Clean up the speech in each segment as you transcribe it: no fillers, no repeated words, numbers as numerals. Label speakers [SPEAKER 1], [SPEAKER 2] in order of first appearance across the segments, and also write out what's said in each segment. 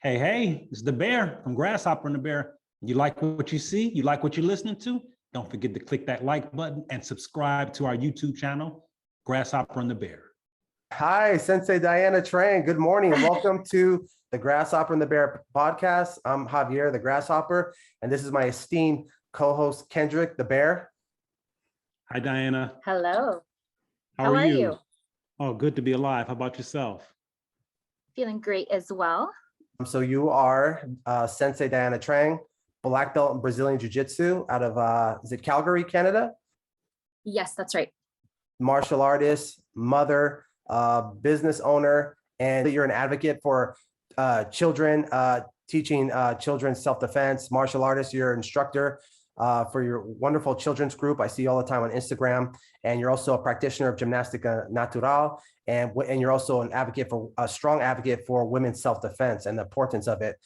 [SPEAKER 1] Hey, hey, it's the bear from Grasshopper and the Bear. You like what you see? You like what you're listening to? Don't forget to click that like button and subscribe to our YouTube channel, Grasshopper and the Bear.
[SPEAKER 2] Hi, Sensei Diana Trang. Good morning and welcome to the Grasshopper and the Bear podcast. I'm Javier, the Grasshopper, and this is my esteemed co-host, Kendrick, the Bear.
[SPEAKER 1] Hi, Diana.
[SPEAKER 3] Hello.
[SPEAKER 1] How are you? Oh, good to be alive. How about yourself?
[SPEAKER 3] Feeling great as well.
[SPEAKER 2] So you are Sensei Diana Trang, black belt in Brazilian Jiu-Jitsu out of, is it Calgary, Canada?
[SPEAKER 3] Yes, that's right.
[SPEAKER 2] Martial artist, mother, business owner, and you're an advocate for children, teaching children self-defense, martial artist. You're an instructor for your wonderful children's group. I see you all the time on Instagram, and you're also a practitioner of Gymnastica Natural, and you're also an advocate for a strong advocate for women's self-defense and the importance of it.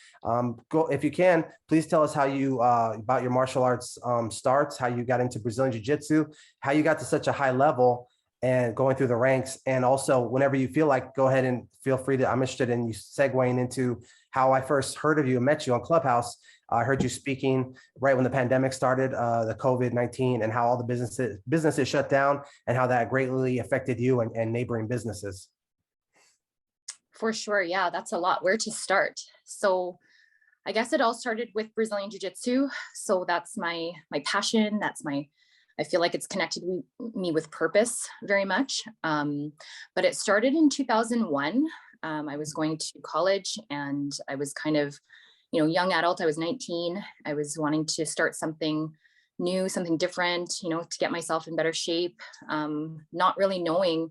[SPEAKER 2] If you can, please tell us how you about your martial arts starts, how you got into Brazilian Jiu-Jitsu, how you got to such a high level and going through the ranks. And also whenever you feel like, go ahead and feel free to, I'm interested in you segueing into how I first heard of you and met you on Clubhouse. I heard you speaking right when the pandemic started, the COVID-19, and how all the businesses shut down and how that greatly affected you and neighboring businesses.
[SPEAKER 3] For sure. Yeah, that's a lot. Where to start? So I guess it all started with Brazilian Jiu-Jitsu. So that's my passion. I feel like it's connected me with purpose very much. But it started in 2001. I was going to college and I was kind of, young adult. I was 19. I was wanting to start something new, something different, to get myself in better shape. Not really knowing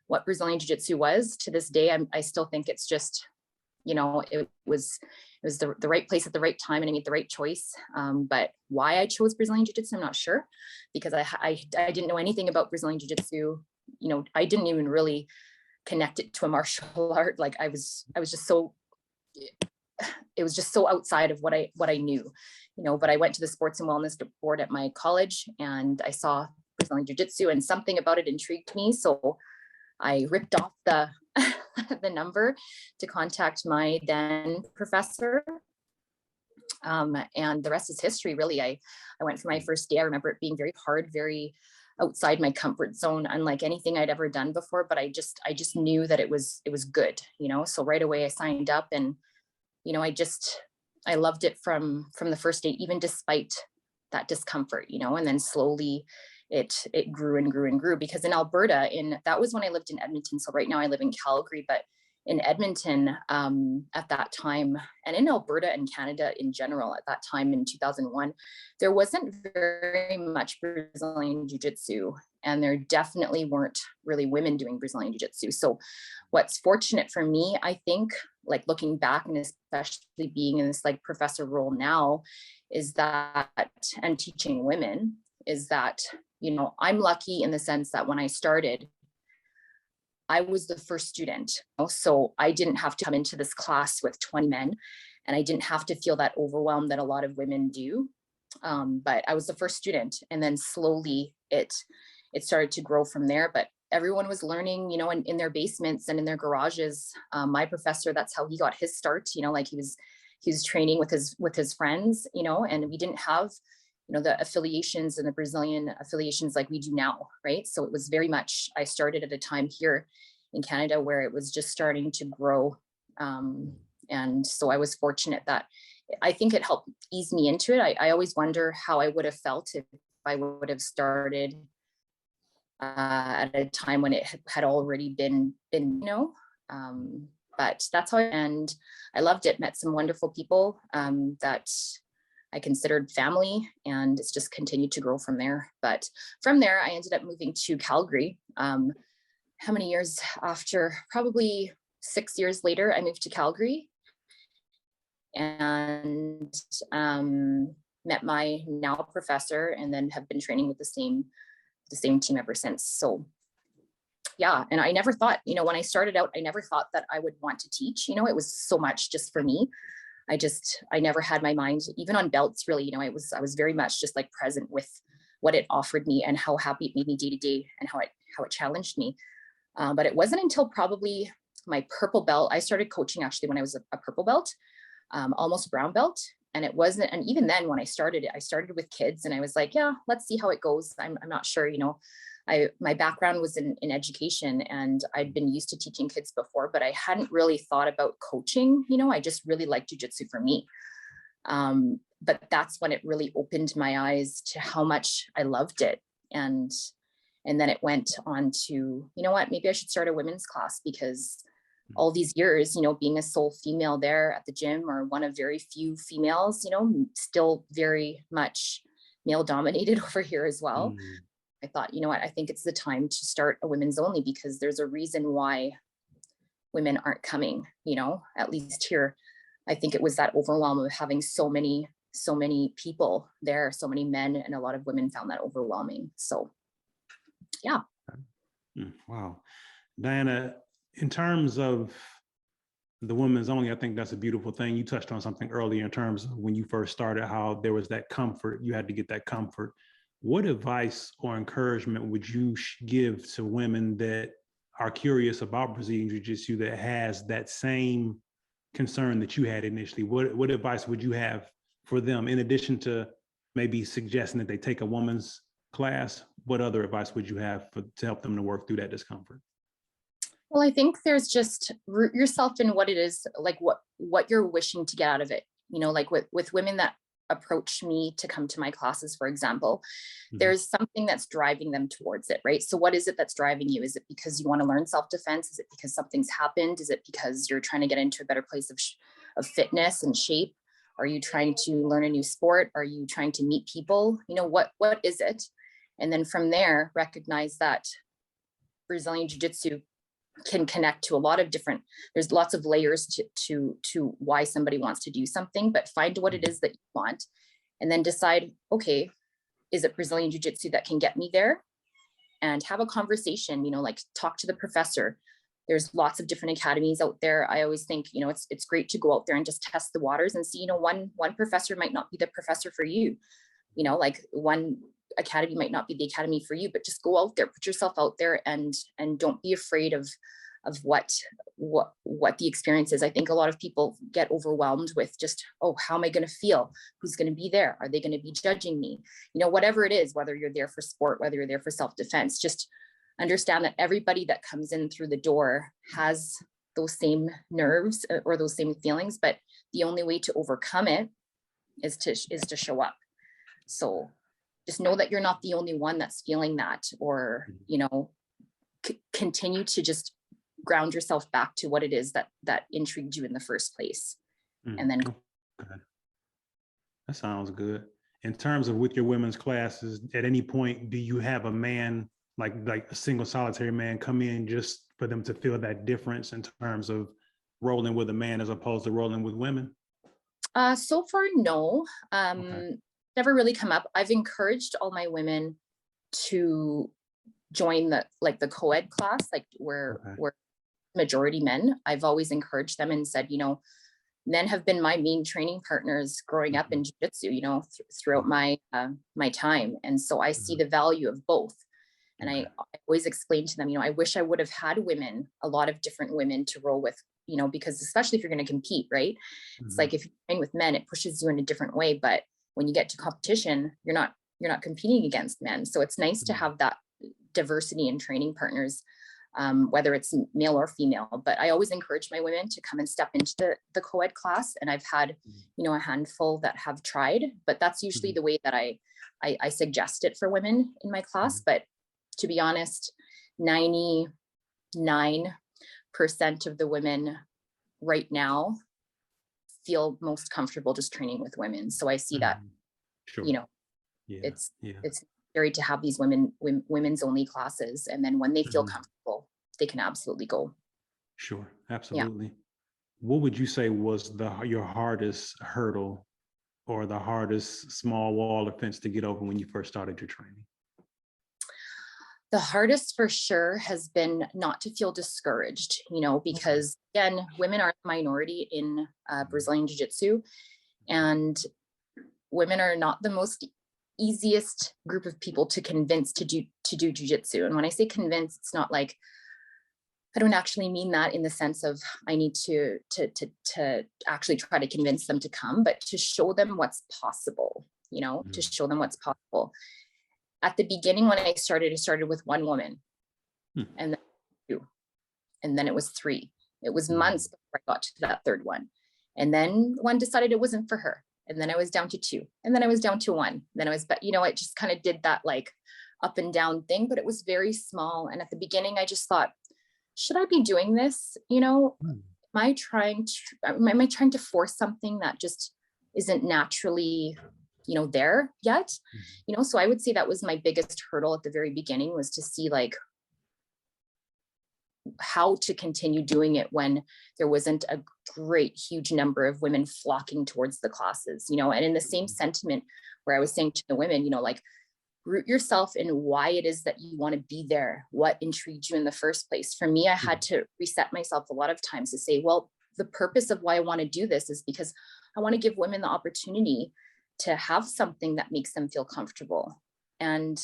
[SPEAKER 3] what Brazilian Jiu-Jitsu was. To this day, I still think it's just, it was the right place at the right time and I made the right choice. But why I chose Brazilian Jiu-Jitsu, I'm not sure, because I didn't know anything about Brazilian Jiu-Jitsu. I didn't even really connect it to a martial art. Like I was just so, it was just so outside of what I knew, but I went to the sports and wellness board at my college and I saw Brazilian Jiu-Jitsu and something about it intrigued me. So I ripped off the the number to contact my then professor. And the rest is history, really. I went for my first day. I remember it being very hard, very outside my comfort zone, unlike anything I'd ever done before, but I just knew that it was good, so right away I signed up and, I loved it from the first day, even despite that discomfort, and then slowly it grew and grew and grew, because in Alberta, that was when I lived in Edmonton. So right now I live in Calgary, but in Edmonton at that time, and in Alberta and Canada in general at that time in 2001, there wasn't very much Brazilian Jiu-Jitsu, and there definitely weren't really women doing Brazilian Jiu-Jitsu. So what's fortunate for me, I think, like looking back and especially being in this like professor role now, is that, and teaching women, is that, I'm lucky in the sense that when I started, I was the first student. So I didn't have to come into this class with 20 men, and I didn't have to feel that overwhelmed that a lot of women do. But I was the first student, and then slowly it started to grow from there. But everyone was learning, in their basements and in their garages. My professor, that's how he got his start. Like he was training with his friends, and we didn't have, the affiliations and the Brazilian affiliations like we do now, right? So it was very much, I started at a time here in Canada where it was just starting to grow. And so I was fortunate that I think it helped ease me into it. I always wonder how I would have felt if I would have started at a time when it had already been, but that's how and I loved it, met some wonderful people that I considered family, and it's just continued to grow from there. But from there, I ended up moving to Calgary. How many years after? Probably 6 years later, I moved to Calgary and met my now professor, and then have been training with the same team ever since. So yeah, and I never thought, when I started out, I never thought that I would want to teach. It was so much just for me. I never had my mind, even on belts, really, I was very much just like present with what it offered me and how happy it made me day to day and how it challenged me. But it wasn't until probably my purple belt, I started coaching actually when I was a purple belt. almost brown belt. And it wasn't, and even then when I started with kids, and I was like, yeah, let's see how it goes. I'm not sure, my background was in education, and I'd been used to teaching kids before, but I hadn't really thought about coaching. I just really liked jiu-jitsu for me. But that's when it really opened my eyes to how much I loved it. And then it went on to, maybe I should start a women's class, because all these years, being a sole female there at the gym, or one of very few females, still very much male dominated over here as well. I thought, I think it's the time to start a women's only, because there's a reason why women aren't coming, at least here. I think it was that overwhelm of having so many people there, so many men, and a lot of women found that overwhelming. So, yeah.
[SPEAKER 1] Wow. Diana, in terms of the women's only, I think that's a beautiful thing. You touched on something earlier in terms of when you first started, how there was that comfort. You had to get that comfort. What advice or encouragement would you give to women that are curious about Brazilian Jiu-Jitsu, that has that same concern that you had initially? What advice would you have for them, in addition to maybe suggesting that they take a woman's class? What other advice would you have to help them to work through that discomfort?
[SPEAKER 3] Well, I think there's just root yourself in what it is, like what you're wishing to get out of it. Like with women that approach me to come to my classes, for example, there's something that's driving them towards it, right? So what is it that's driving you? Is it because you want to learn self-defense? Is it because something's happened? Is it because you're trying to get into a better place of fitness and shape? Are you trying to learn a new sport? Are you trying to meet people? What is it? And then from there, recognize that Brazilian Jiu-Jitsu can connect to a lot of different, there's lots of layers to why somebody wants to do something, but find what it is that you want, and then decide, okay, is it Brazilian Jiu-Jitsu that can get me there? And have a conversation, like talk to the professor. There's lots of different academies out there. I always think, it's great to go out there and just test the waters and see, one professor might not be the professor for you. Like one academy might not be the academy for you, but just go out there, put yourself out there, and don't be afraid of what the experience is. I think a lot of people get overwhelmed with just, oh, how am I going to feel? Who's going to be there? Are they going to be judging me? Whatever it is, whether you're there for sport, whether you're there for self-defense, just understand that everybody that comes in through the door has those same nerves or those same feelings, but the only way to overcome it is to show up. So just know that you're not the only one that's feeling that, or, continue to just ground yourself back to what it is that intrigued you in the first place. And then
[SPEAKER 1] okay. That sounds good. In terms of with your women's classes, at any point, do you have a man, like a single solitary man, come in just for them to feel that difference in terms of rolling with a man as opposed to rolling with women?
[SPEAKER 3] So far, no.
[SPEAKER 1] Okay.
[SPEAKER 3] Never really come up. I've encouraged all my women to join the co-ed class, where we're majority men. I've always encouraged them and said, men have been my main training partners growing up in jiu-jitsu, throughout my time. And so I see the value of both. And I always explain to them, I wish I would have had a lot of different women to roll with, because especially if you're going to compete, right? It's like if you train with men, it pushes you in a different way. But when you get to competition, you're not competing against men. So it's nice to have that diversity in training partners, whether it's male or female. But I always encourage my women to come and step into the co-ed class. And I've had, a handful that have tried, but that's usually the way that I suggest it for women in my class. But to be honest, 99% of the women right now feel most comfortable just training with women. So I see that,
[SPEAKER 1] sure.
[SPEAKER 3] It's necessary to have these women's only classes. And then when they feel comfortable, they can absolutely go.
[SPEAKER 1] Sure. Absolutely. Yeah. What would you say was your hardest hurdle or the hardest small wall or fence to get over when you first started your training? The
[SPEAKER 3] hardest for sure has been not to feel discouraged, because again, women are a minority in Brazilian Jiu-Jitsu, and women are not the most easiest group of people to convince to do Jiu-Jitsu. And when I say convince, it's not like I don't actually mean that in the sense of I need to actually try to convince them to come, but to show them what's possible, you know, to show them what's possible. At the beginning, when I started with one woman, and then two, and then it was three. It was months before I got to that third one. And then one decided it wasn't for her. And then I was down to two, and then I was down to one. Then I was, you know, it just kind of did that like up and down thing, but it was very small. And at the beginning, I just thought, should I be doing this? You know, am I trying to force something that just isn't naturally, you know, there yet? You know, so I would say that was my biggest hurdle at the very beginning, was to see like how to continue doing it when there wasn't a great, huge number of women flocking towards the classes, you know. And in the same sentiment where I was saying to the women, you know, like, root yourself in why it is that you want to be there, what intrigued you in the first place. For me, I had to reset myself a lot of times to say, well, the purpose of why I want to do this is because I want to give women the opportunity to have something that makes them feel comfortable. And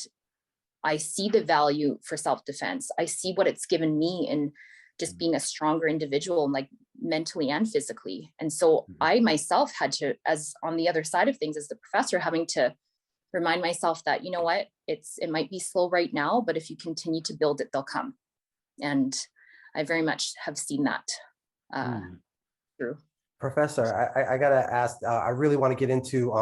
[SPEAKER 3] I see the value for self-defense. I see what it's given me in just being a stronger individual, like mentally and physically. And so I myself had to, as on the other side of things, as the professor, having to remind myself that, you know what, it might be slow right now, but if you continue to build it, they'll come. And I very much have seen that through.
[SPEAKER 2] Professor, I gotta ask, I really want to get into,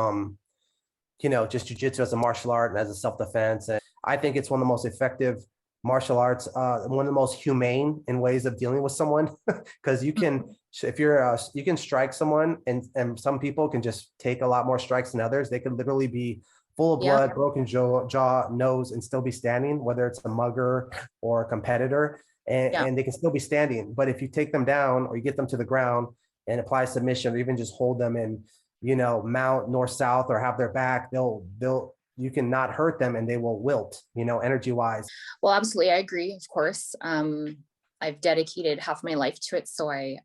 [SPEAKER 2] you know, just jiu-jitsu as a martial art and as a self-defense. And I think it's one of the most effective martial arts, one of the most humane in ways of dealing with someone, because you can, if you're, you can strike someone, and some people can just take a lot more strikes than others. They could literally be full of blood, broken jaw, nose, and still be standing, whether it's a mugger or a competitor, and they can still be standing. But if you take them down, or you get them to the ground and apply submission, or even just hold them in, you know, mount north-south, or have their back, you can not hurt them, and they will wilt, you know, energy-wise.
[SPEAKER 3] Well, absolutely, I agree, of course. I've dedicated half my life to it, so I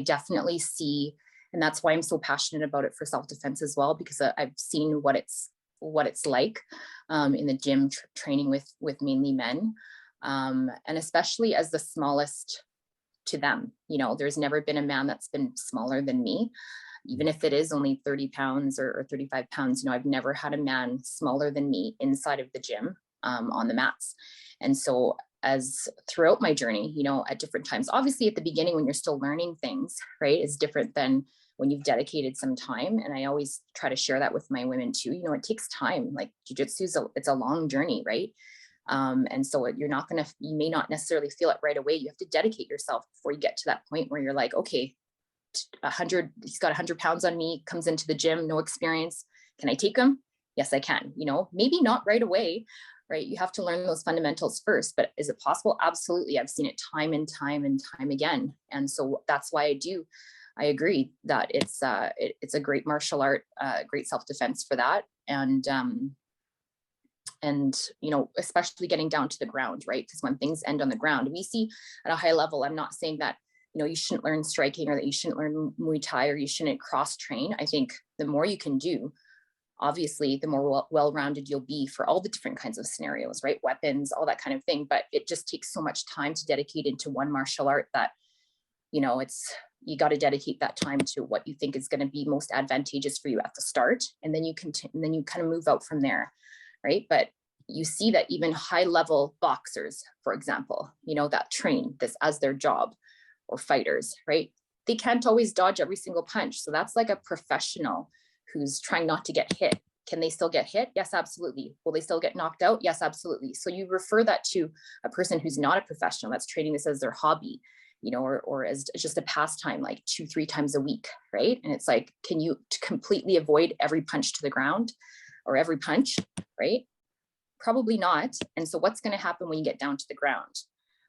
[SPEAKER 3] definitely see, and that's why I'm so passionate about it for self-defense as well, because I've seen what it's like in the gym training with mainly men, and especially as the smallest to them. You know, there's never been a man that's been smaller than me, even if it is only 30 pounds or 35 pounds. You know, I've never had a man smaller than me inside of the gym on the mats. And so as throughout my journey, you know, at different times, obviously at the beginning when you're still learning things, right, is different than when you've dedicated some time. And I always try to share that with my women too. You know, it takes time. Like jiu-jitsu it's a long journey, right? And so you may not necessarily feel it right away. You have to dedicate yourself before you get to that point where you're like, okay, he's got 100 pounds on me, comes into the gym, no experience. Can I take him? Yes, I can. You know, maybe not right away, right? You have to learn those fundamentals first, but is it possible? Absolutely. I've seen it time and time and time again. And so that's why I agree that it's a great martial art, great self-defense for that. And, you know, especially getting down to the ground, right? Because when things end on the ground, we see at a high level, I'm not saying that, you know, you shouldn't learn striking, or that you shouldn't learn Muay Thai, or you shouldn't cross train. I think the more you can do, obviously, the more well-rounded you'll be for all the different kinds of scenarios, right? Weapons, all that kind of thing. But it just takes so much time to dedicate into one martial art that, you know, you got to dedicate that time to what you think is going to be most advantageous for you at the start. And then you kind of move out from there, right? But you see that even high-level boxers, for example, you know, that train this as their job, or fighters, right? They can't always dodge every single punch. So that's like a professional who's trying not to get hit. Can they still get hit? Yes, absolutely. Will they still get knocked out? Yes, absolutely. So you refer that to a person who's not a professional, that's training this as their hobby, you know, or as just a pastime, like 2-3 times a week, right? And it's like, can you completely avoid every punch to the ground, or every punch, right? Probably not. And so what's going to happen when you get down to the ground?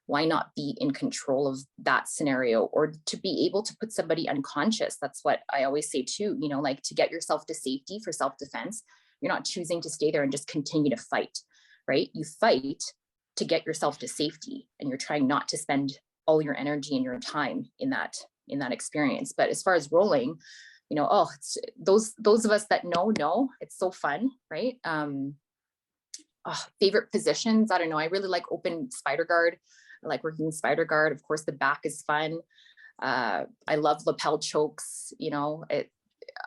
[SPEAKER 3] Why not be in control of that scenario, or to be able to put somebody unconscious? That's what I always say too, you know, like to get yourself to safety for self-defense. You're not choosing to stay there and just continue to fight, right? You fight to get yourself to safety, and you're trying not to spend all your energy and your time in that experience. But as far as rolling, you know, it's those of us that know, it's so fun, right? Favorite positions, I don't know. I really like open spider guard. I like working spider guard. Of course, the back is fun. I love lapel chokes. You know,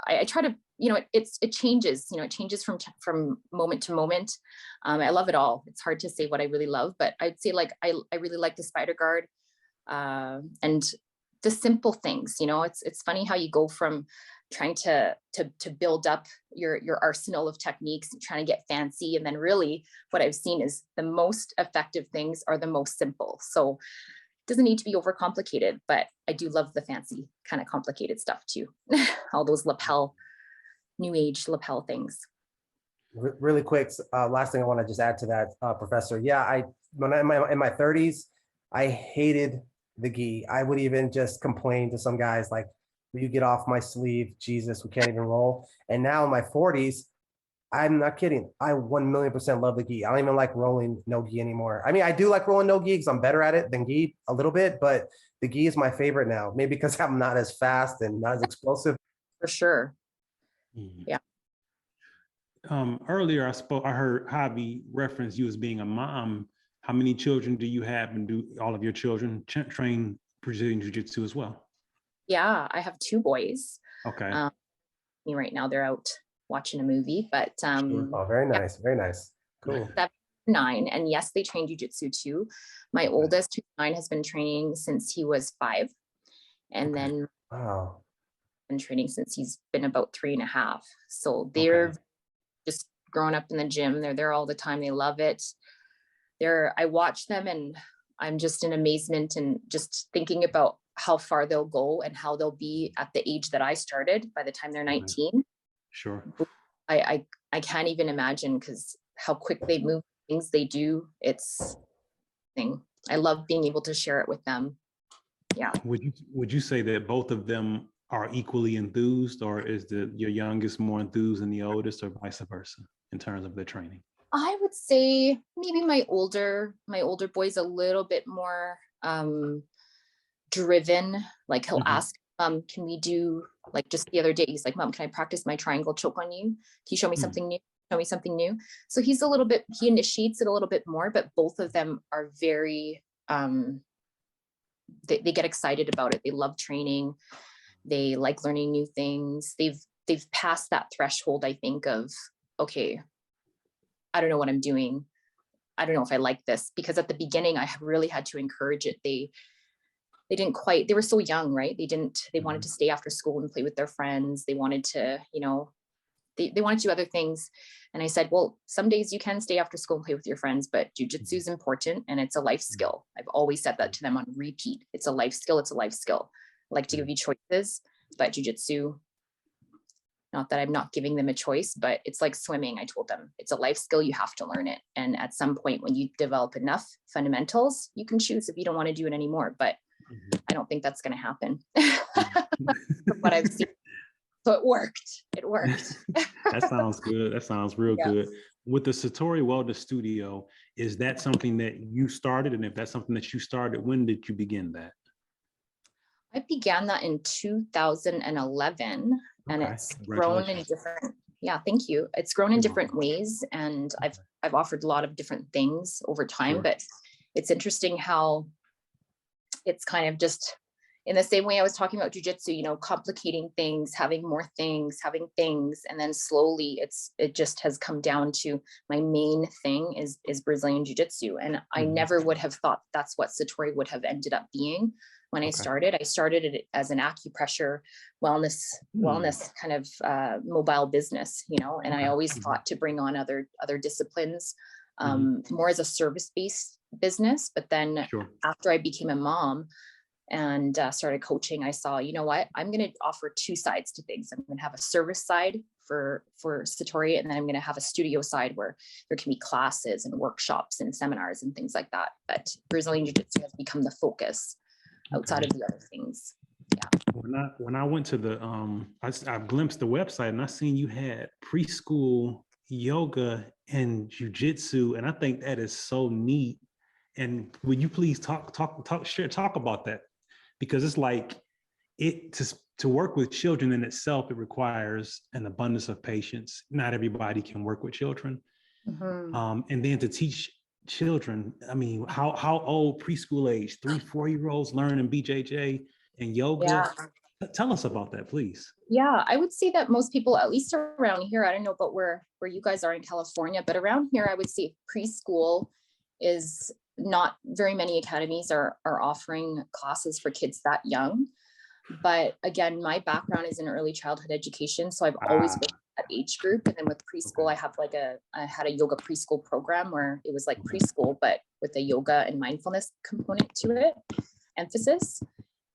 [SPEAKER 3] I try to, you know, it changes, you know, it changes from moment to moment. I love it all. It's hard to say what I really love, but I'd say like, I really like the spider guard, and the simple things, you know, it's funny how you go from trying to build up your arsenal of techniques and trying to get fancy. And then really what I've seen is the most effective things are the most simple. So it doesn't need to be overcomplicated, but I do love the fancy kind of complicated stuff too. All those lapel, new age lapel things.
[SPEAKER 2] Really quick, last thing I want to just add to that, Professor. Yeah, when I'm in my 30s, I hated the gi. I would even just complain to some guys like, will you get off my sleeve? Jesus, we can't even roll. And now in my 40s, I'm not kidding. I 1,000,000% love the gi. I don't even like rolling no gi anymore. I mean, I do like rolling no gi because I'm better at it than gi a little bit, but the gi is my favorite now. Maybe because I'm not as fast and not as explosive.
[SPEAKER 3] For sure.
[SPEAKER 1] Mhm.
[SPEAKER 3] Yeah.
[SPEAKER 1] Earlier, I heard Javi reference you as being a mom. How many children do you have, and do all of your children train Brazilian Jiu-Jitsu as well?
[SPEAKER 3] Yeah, I have 2 boys.
[SPEAKER 1] Okay.
[SPEAKER 3] Right now they're out watching a movie, but
[SPEAKER 1] Sure.
[SPEAKER 2] Oh, very
[SPEAKER 3] yeah,
[SPEAKER 2] nice. Very nice. Cool.
[SPEAKER 3] 7, 9, and yes, they train jiu-jitsu too. My oldest, who's 9, has been training since he was 5, and
[SPEAKER 1] Okay.
[SPEAKER 3] then
[SPEAKER 2] Wow.
[SPEAKER 3] been training since he's been about 3.5. So
[SPEAKER 1] Okay.
[SPEAKER 3] they're just growing up in the gym. They're there all the time. They love it. I watch them and I'm just in amazement and just thinking about how far they'll go and how they'll be at the age that I started by the time they're 19.
[SPEAKER 1] Sure.
[SPEAKER 3] I can't even imagine, because how quick they move, things they do. It's thing. I love being able to share it with them. Yeah.
[SPEAKER 1] Would you say that both of them are equally enthused, or is your youngest more enthused than the oldest, or vice versa in terms of their training?
[SPEAKER 3] I would say maybe my older boy's a little bit more driven. Like he'll ask, can we do, like just the other day, he's like, Mom, can I practice my triangle choke on you? Can you show me something new? Show me something new. So he initiates it a little bit more, but both of them are very, they get excited about it. They love training. They like learning new things. They've passed that threshold, I think, of, okay, I don't know what I'm doing. I don't know if I like this, because at the beginning I really had to encourage it. They were so young, right? They wanted to stay after school and play with their friends. They wanted to, you know, they wanted to do other things. And I said, well, some days you can stay after school and play with your friends, but jiu-jitsu is important and it's a life skill. I've always said that to them on repeat. It's a life skill. It's a life skill. I like to give you choices, but jiu-jitsu, not that I'm not giving them a choice, but it's like swimming. I told them it's a life skill. You have to learn it. And at some point when you develop enough fundamentals, you can choose if you don't want to do it anymore. But I don't think that's going to happen from what I've seen. So it worked. It worked.
[SPEAKER 1] That sounds good. That sounds real good. With the Satori Wellness Studio, is that something that you started? And if that's something that you started, when did you begin that?
[SPEAKER 3] I began that in 2011, and it's grown in different, thank you. It's grown in different ways, and I've offered a lot of different things over time, but it's interesting how it's kind of just in the same way I was talking about jiu-jitsu, you know, complicating things, having more things, having things, and then slowly it just has come down to my main thing is Brazilian jiu-jitsu. And I never would have thought that's what Satori would have ended up being. When I started it as an acupressure wellness kind of mobile business, you know, and I always thought to bring on other disciplines, more as a service-based business. But then after I became a mom and started coaching, I saw, you know what, I'm going to offer 2 sides to things. I'm going to have a service side for Satori, and then I'm going to have a studio side where there can be classes and workshops and seminars and things like that. But Brazilian Jiu-Jitsu has become the focus outside of the other things. Yeah.
[SPEAKER 1] When I went to the I glimpsed the website and I seen you had preschool yoga and jiu-jitsu, and I think that is so neat. And would you please talk about that? Because it's like to work with children in itself, it requires an abundance of patience. Not everybody can work with children. And then to teach children, I mean, how old preschool age, 3, 4-year-olds learning BJJ and yoga?
[SPEAKER 3] Yeah.
[SPEAKER 1] Tell us about that, please.
[SPEAKER 3] Yeah, I would say that most people, at least around here, I don't know about where you guys are in California, but around here, I would say preschool is not very many academies are offering classes for kids that young. But again, my background is in early childhood education. So I've always been at age group. And then with preschool,
[SPEAKER 1] Okay.
[SPEAKER 3] I had a yoga preschool program where it was like preschool, but with a yoga and mindfulness component to it, emphasis.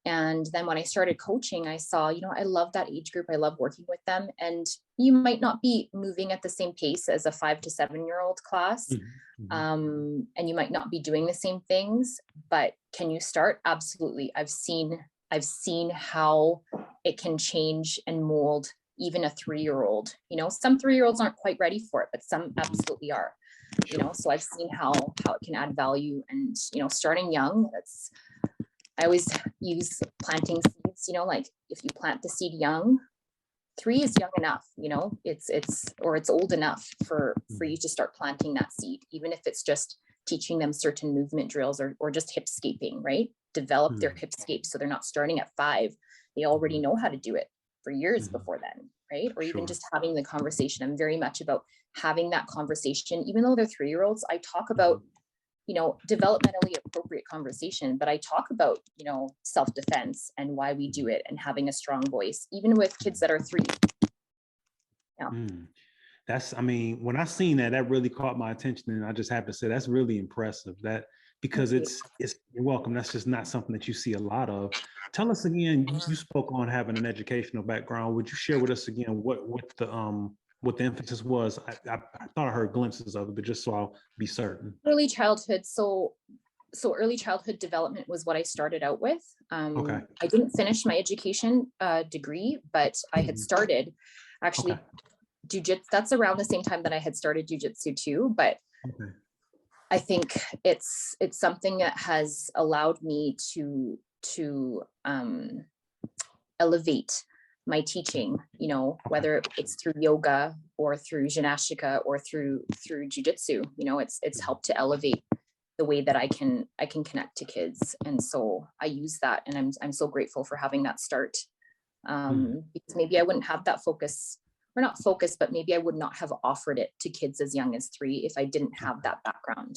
[SPEAKER 3] And then when I started coaching, I saw, you know, I love that age group. I love working with them. And you might not be moving at the same pace as a 5 to 7-year-old class. And you might not be doing the same things, but can you start? Absolutely. I've seen how it can change and mold even a 3-year-old. You know, some 3-year-olds aren't quite ready for it, but some absolutely are. You know, so I've seen how it can add value. And, you know, starting young, I always use planting seeds, you know, like if you plant the seed young, 3 is young enough, you know, it's old enough for you to start planting that seed, even if it's just teaching them certain movement drills or just hipscaping, right? Develop their hipscape so they're not starting at 5. They already know how to do it for years before then, right? Or even just having the conversation. I'm very much about having that conversation, even though they're 3-year-olds. I talk about, you know, developmentally appropriate conversation, but I talk about, you know, self-defense and why we do it and having a strong voice, even with kids that are 3. Yeah.
[SPEAKER 1] That's, I mean, when I seen that, that really caught my attention. And I just have to say, that's really impressive because you're welcome. That's just not something that you see a lot of. Tell us again, you spoke on having an educational background. Would you share with us again what the emphasis was? I thought I heard glimpses of it, but just so I'll be certain.
[SPEAKER 3] Early childhood. So early childhood development was what I started out with. I didn't finish my education degree, but I had started actually Jiu-Jitsu. That's around the same time that I had started Jiu-Jitsu too. But I think it's something that has allowed me to elevate my teaching, you know, whether it's through yoga or through gymnastica or through Jiu-Jitsu, you know, it's helped to elevate the way that I can connect to kids. And so I use that, and I'm so grateful for having that start. Because maybe I wouldn't have that focus, or not focus, but maybe I would not have offered it to kids as young as 3 if I didn't have that background.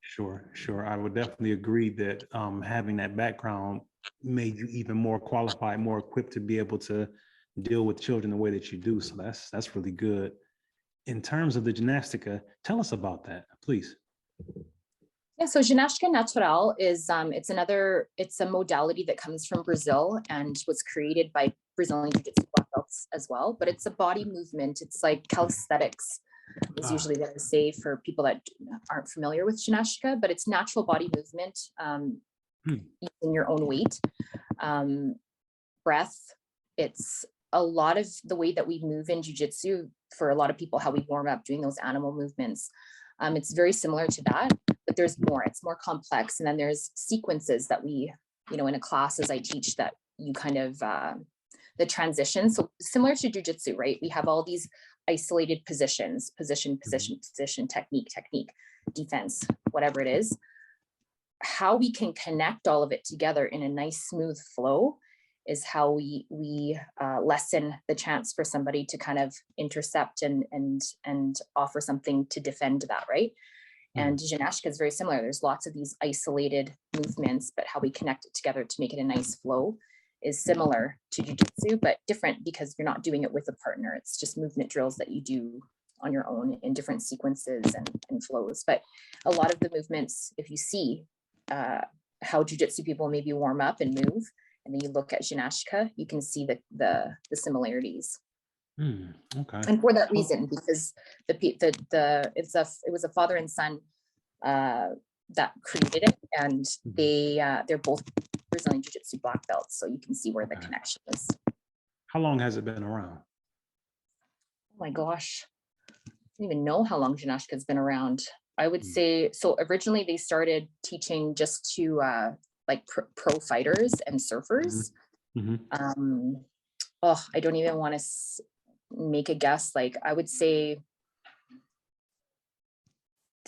[SPEAKER 1] Sure. I would definitely agree that having that background made you even more qualified, more equipped to be able to deal with children the way that you do. So that's really good. In terms of the Gymnastica, tell us about that, please.
[SPEAKER 3] Yeah, so Gymnastica Natural is it's a modality that comes from Brazil and was created by Brazilian Jiu-Jitsu black belts as well. But it's a body movement. It's like calisthenics is usually what I say for people that aren't familiar with Gymnastica, but it's natural body movement using your own weight, breath. It's a lot of the way that we move in Jiu-Jitsu for a lot of people, how we warm up doing those animal movements. It's very similar to that, but there's more. It's more complex. And then there's sequences that we, you know, in a class as I teach that you kind of, the transition. So similar to Jiu-Jitsu, right? We have all these isolated positions, position, technique, defense, whatever it is. How we can connect all of it together in a nice, smooth flow is how we lessen the chance for somebody to kind of intercept and offer something to defend that, right? And Gymnastica is very similar. There's lots of these isolated movements, but how we connect it together to make it a nice flow is similar to Jiu-Jitsu, but different because you're not doing it with a partner. It's just movement drills that you do on your own in different sequences and flows. But a lot of the movements, if you see how Jiu-Jitsu people maybe warm up and move, and then you look at Gymnastica, you can see the similarities. And for that reason, because it was a father and son that created it, and they're both Brazilian Jiu-Jitsu black belts, so you can see where the connection is.
[SPEAKER 1] How long has it been around?
[SPEAKER 3] Oh my gosh, I don't even know how long Gymnastica has been around. I would say, so originally they started teaching just to like pro fighters and surfers. I don't even want to make a guess. Like I would say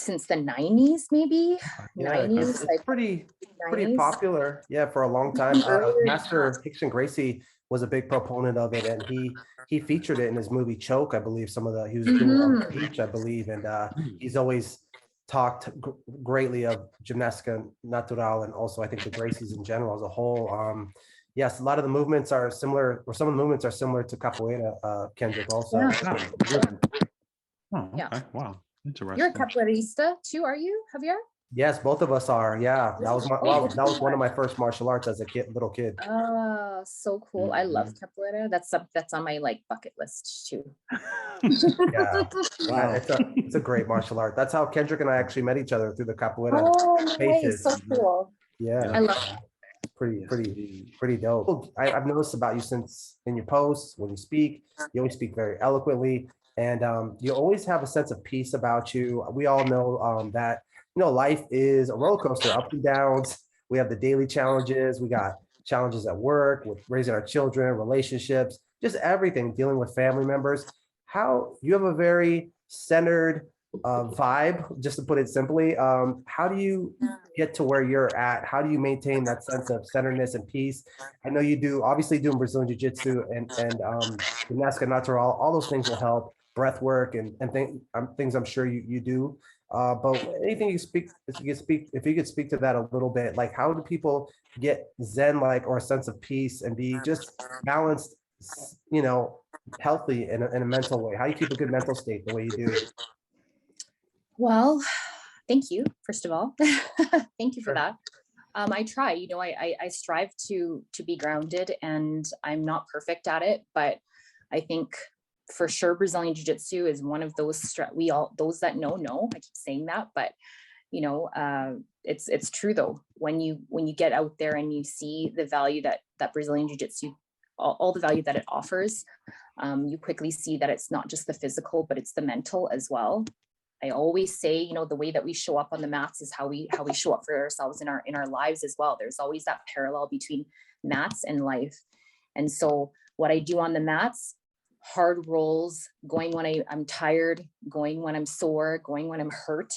[SPEAKER 3] since the 90s, maybe.
[SPEAKER 2] Yeah,
[SPEAKER 3] 90s,
[SPEAKER 2] it's
[SPEAKER 3] like
[SPEAKER 2] pretty
[SPEAKER 3] 90s.
[SPEAKER 2] popular. Yeah, for a long time.
[SPEAKER 3] Earlier,
[SPEAKER 2] Master Hickson Gracie was a big proponent of it, and he featured it in his movie Choke, I believe. He was doing it on the beach, I believe, and he's always talked greatly of Gymnastica Natural, and also I think the Gracies in general as a whole. Yes, a lot of the movements are similar, or some of the movements are similar to capoeira, Kendrick, also.
[SPEAKER 3] Yeah.
[SPEAKER 1] Oh,
[SPEAKER 3] Yeah.
[SPEAKER 1] okay. Wow.
[SPEAKER 3] You're a
[SPEAKER 1] Interesting.
[SPEAKER 3] capoeirista too, are you, Javier?
[SPEAKER 2] Yes, both of us are. Yeah, that was that was one of my first martial arts as a little kid.
[SPEAKER 3] Oh, so cool. I love capoeira. That's on my like bucket list too.
[SPEAKER 2] Yeah,
[SPEAKER 1] Wow.
[SPEAKER 2] it's a great martial art. That's how Kendrick and I actually met each other, through the capoeira
[SPEAKER 3] Oh, nice.
[SPEAKER 2] spaces.
[SPEAKER 3] So cool.
[SPEAKER 2] Yeah,
[SPEAKER 3] I love it.
[SPEAKER 2] pretty dope. I've noticed about you since in your posts, when you speak, you always speak very eloquently, and you always have a sense of peace about you. We all know that, life is a roller coaster, ups and downs. We have the daily challenges. We got challenges at work with raising our children, relationships, just everything, dealing with family members. How you have a very centered vibe, just to put it simply. How do you get to where you're at? How do you maintain that sense of centeredness and peace? I know you do, obviously doing Brazilian Jiu-Jitsu and Gymnastica Natural, all those things will help, breath work and things I'm sure you do. But anything if you could speak to that a little bit, like how do people get Zen like, or a sense of peace and be just balanced, healthy in a mental way? How do you keep a good mental state the way you do?
[SPEAKER 3] Well, thank you, first of all. Thank you for
[SPEAKER 2] Sure.
[SPEAKER 3] that. I try, I strive to be grounded, and I'm not perfect at it, but I think for sure Brazilian Jiu-Jitsu is one of those those that know, I keep saying that, but it's true though. When you get out there and you see the value that Brazilian Jiu-Jitsu, all the value that it offers, you quickly see that it's not just the physical, but it's the mental as well. I always say, the way that we show up on the mats is how we show up for ourselves in our lives as well. There's always that parallel between mats and life. And so what I do on the mats, hard rolls, going when I'm tired, going when I'm sore, going when I'm hurt,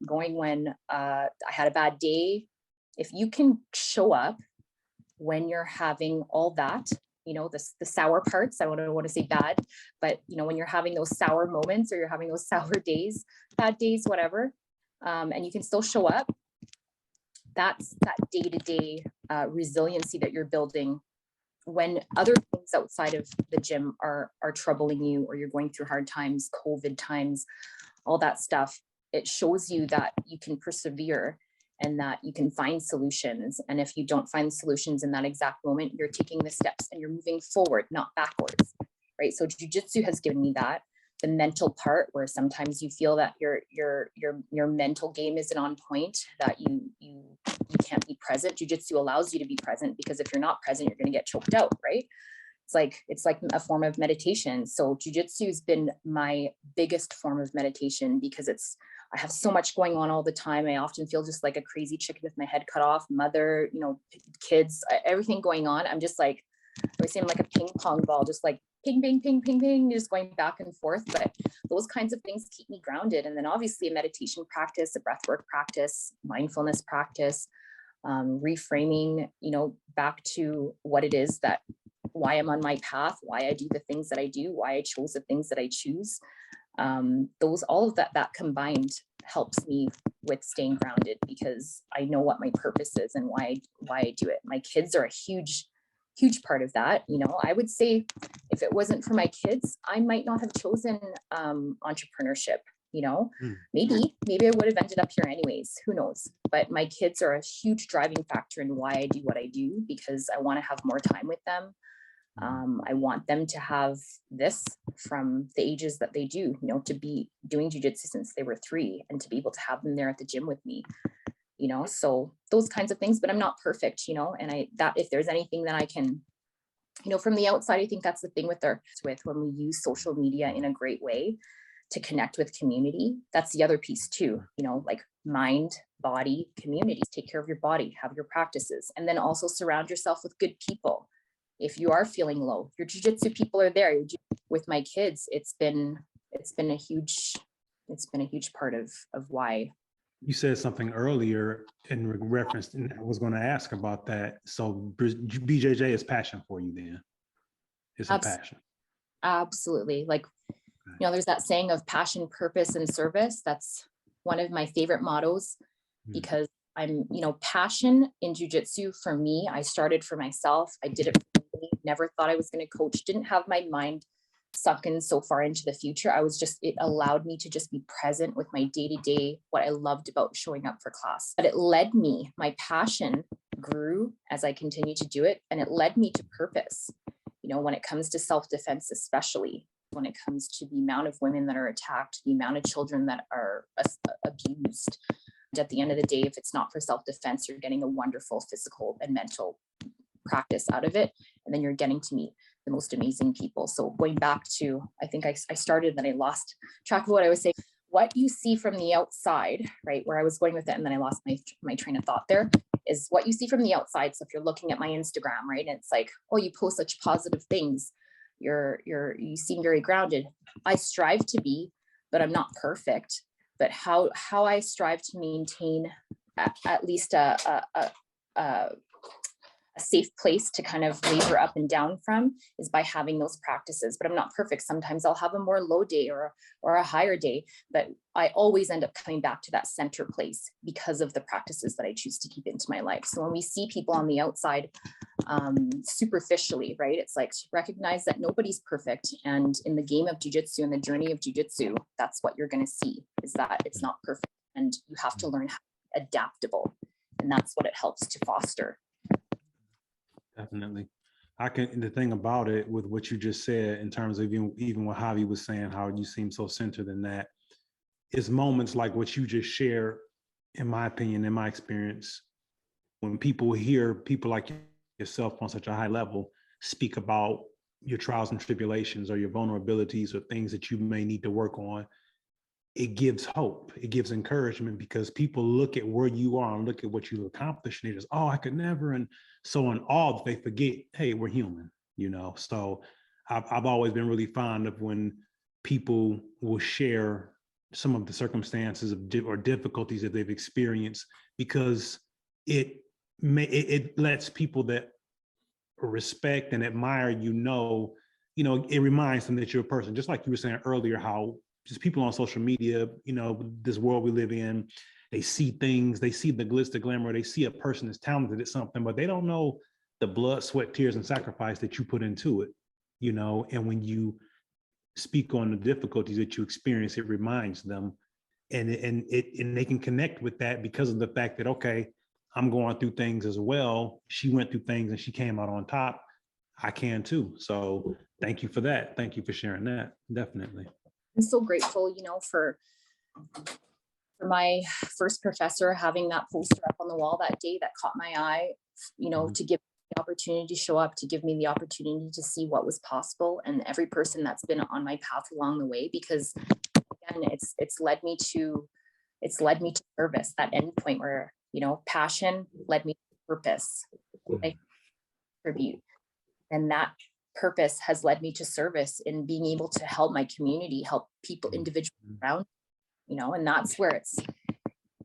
[SPEAKER 3] going when I had a bad day. If you can show up when you're having all that, the sour parts, I don't want to say bad, but when you're having those sour moments, or you're having those sour days, bad days, whatever, and you can still show up, that's that day-to-day resiliency that you're building when other things outside of the gym are troubling you, or you're going through hard times, COVID times, all that stuff. It shows you that you can persevere and that you can find solutions. And if you don't find solutions in that exact moment, you're taking the steps and you're moving forward, not backwards, right? So jiu-jitsu has given me that. The mental part, where sometimes you feel that your mental game isn't on point, that you can't be present. Jiu-jitsu allows you to be present, because if you're not present, you're going to get choked out, right? It's like a form of meditation. So jiu-jitsu has been my biggest form of meditation, because I have so much going on all the time. I often feel just like a crazy chicken with my head cut off, mother, kids, everything going on. I'm just like, I always say I'm like a ping pong ball, just like ping, ping, ping, ping, ping, just going back and forth. But those kinds of things keep me grounded. And then obviously a meditation practice, a breathwork practice, mindfulness practice, reframing, back to what it is that, why I'm on my path, why I do the things that I do, why I chose the things that I choose. All of that combined helps me with staying grounded, because I know what my purpose is and why I do it. My kids are a huge part of that. I would say if it wasn't for my kids, I might not have chosen entrepreneurship. Maybe I would have ended up here anyways, who knows? But my kids are a huge driving factor in why I do what I do, because I want to have more time with them. I want them to have this from the ages that they do, to be doing jiu-jitsu since they were 3, and to be able to have them there at the gym with me, so those kinds of things. But I'm not perfect, and that if there's anything that I can, from the outside, I think that's the thing with when we use social media in a great way to connect with community. That's the other piece too, like mind, body, community. Take care of your body, have your practices, and then also surround yourself with good people. If you are feeling low, your jiu-jitsu people are there. With my kids, it's been a huge it's been a huge part of why.
[SPEAKER 1] You said something earlier in reference, and I was going to ask about that. So BJJ is passion for you then? It's a passion.
[SPEAKER 3] Absolutely. Like, you know, there's that saying of passion, purpose, and service. That's one of my favorite mottos, because I'm, you know, passion in jiu-jitsu for me, I started for myself. I did it for me, never thought I was going to coach, didn't have my mind sunken so far into the future. I was just, it allowed me to just be present with my day-to-day, what I loved about showing up for class. But it led me, my passion grew as I continued to do it, and it led me to purpose. You know, when it comes to self-defense, especially when it comes to the amount of women that are attacked, the amount of children that are abused. And at the end of the day, if it's not for self-defense, you're getting a wonderful physical and mental practice out of it. And then you're getting to meet the most amazing people. So going back to, I think I started, then I lost track of what I was saying. What you see from the outside, right, where I was going with it, and then I lost my train of thought there, is what you see from the outside. So if you're looking at my Instagram, right, and it's like, oh, you post such positive things, you seem very grounded. I strive to be, but I'm not perfect. But how I strive to maintain at least a safe place to kind of waver up and down from is by having those practices. But I'm not perfect. Sometimes I'll have a more low day or a higher day, but I always end up coming back to that center place because of the practices that I choose to keep into my life. So when we see people on the outside, superficially, right, it's like to recognize that nobody's perfect. And in the game of jiu-jitsu and the journey of jiu-jitsu, that's what you're going to see, is that it's not perfect, and you have to learn how to be adaptable. And that's what it helps to foster.
[SPEAKER 1] Definitely. The thing about it with what you just said, in terms of even what Javi was saying, how you seem so centered in that, is moments like what you just shared, in my opinion, in my experience, when people hear people like yourself on such a high level speak about your trials and tribulations or your vulnerabilities or things that you may need to work on, it gives hope, it gives encouragement, because people look at where you are and look at what you've accomplished, and they just, oh, I could never, and so on. All they forget, hey, we're human, you know. So I've always been really fond of when people will share some of the circumstances or difficulties that they've experienced, because it lets people that respect and admire you know, it reminds them that you're a person. Just like you were saying earlier, how just people on social media, you know, this world we live in, they see things, they see the glitz, the glamour, they see a person that's talented at something, but they don't know the blood, sweat, tears, and sacrifice that you put into it, you know. And when you speak on the difficulties that you experience, it reminds them, and they can connect with that because of the fact that, okay, I'm going through things as well. She went through things and she came out on top. I can too. So thank you for that. Thank you for sharing that. Definitely.
[SPEAKER 3] I'm so grateful, you know, for my first professor having that poster up on the wall that day that caught my eye, you know, to give me the opportunity to show up, to give me the opportunity to see what was possible, and every person that's been on my path along the way, because again, it's led me to service, that end point where, you know, passion led me to purpose. I contribute, and that purpose has led me to service in being able to help my community, help people, individuals around, you know. And that's where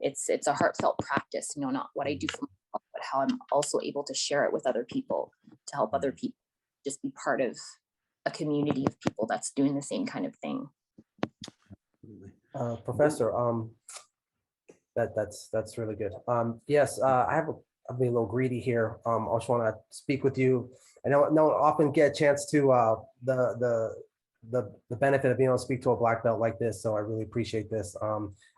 [SPEAKER 3] it's a heartfelt practice, you know, not what I do for myself, but how I'm also able to share it with other people, to help other people just be part of a community of people that's doing the same kind of thing.
[SPEAKER 2] Professor, that's really good. Yes, I'll be a little greedy here. I just want to speak with you. I don't often get a chance to the benefit of being able to speak to a black belt like this, so I really appreciate this.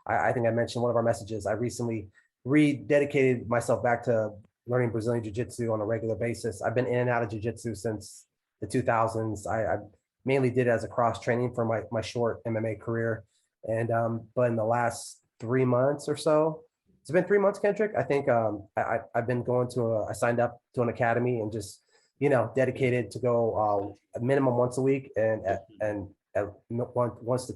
[SPEAKER 2] I think I mentioned one of our messages. I recently rededicated myself back to learning Brazilian Jiu-Jitsu on a regular basis. I've been in and out of Jiu-Jitsu since the 2000s. I mainly did it as a cross training for my short MMA career, and but in the last 3 months or so, it's been 3 months, Kendrick, I think, I've been going to I signed up to an academy and just, you know, dedicated to go a minimum once a week and once to